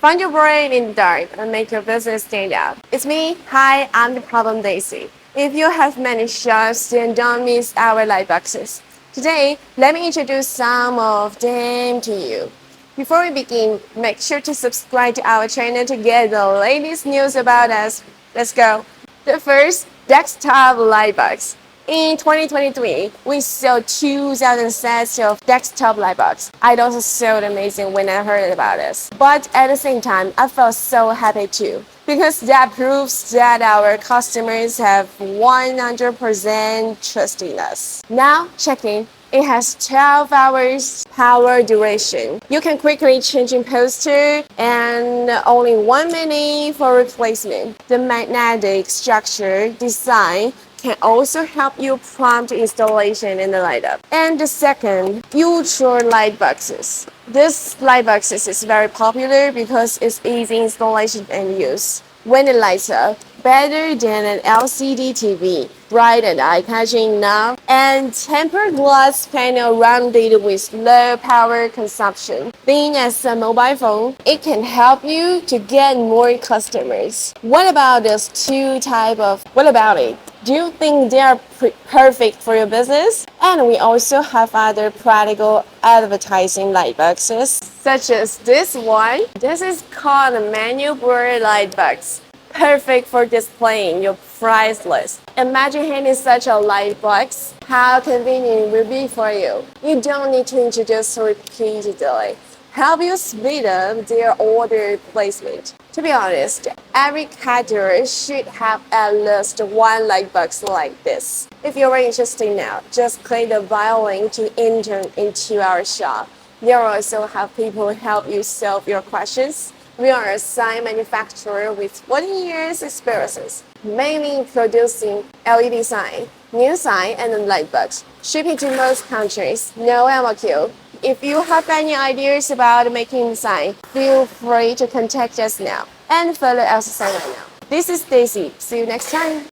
Find your brain in the dark and make your business stand out. It's me. Hi, I'm the Problem Daisy. If you have many shops, then don't miss our light boxes. Today, let me introduce some of them to you. Before we begin, make sure to subscribe to our channel to get the latest news about us. Let's go. The first, desktop light box. In 2023, we sold 2,000 sets of desktop lightbox. It was so amazing when I heard about this. But at the same time, I felt so happy too, because that proves that our customers have 100% trust in us. Now, checking. It has 12 hours power duration. You can quickly change in poster and only 1 minute for replacement. The magnetic structure design can also help you prompt installation in the light up. And the second, ultra light boxes. This light boxes is very popular because it's easy installation and use. When it lights up, better than an LCD TV, bright and eye-catching enough, and tempered glass panel rounded with low power consumption. Being as a mobile phone, it can help you to get more customers. What about these two type of? What about it? Do you think they are perfect for your business? And we also have other practical advertising light boxes, such as this one. This is called a menu board light box. Perfect for displaying your price list. Imagine having such a light box. How convenient it will be for you. You don't need to introduce repeatedly. Help you speed up their order placement. To be honest, every caterer should have at least one light box like this. If you're interested now, just click the bio link to enter into our shop. They'll also have people help you solve your questions. We are a sign manufacturer with 40 years experience, mainly producing LED sign, new sign, and light bulbs. Shipping to most countries, no MOQ. If you have any ideas about making the sign, feel free to contact us now and follow LCSIGN now. This is Daisy. See you next time.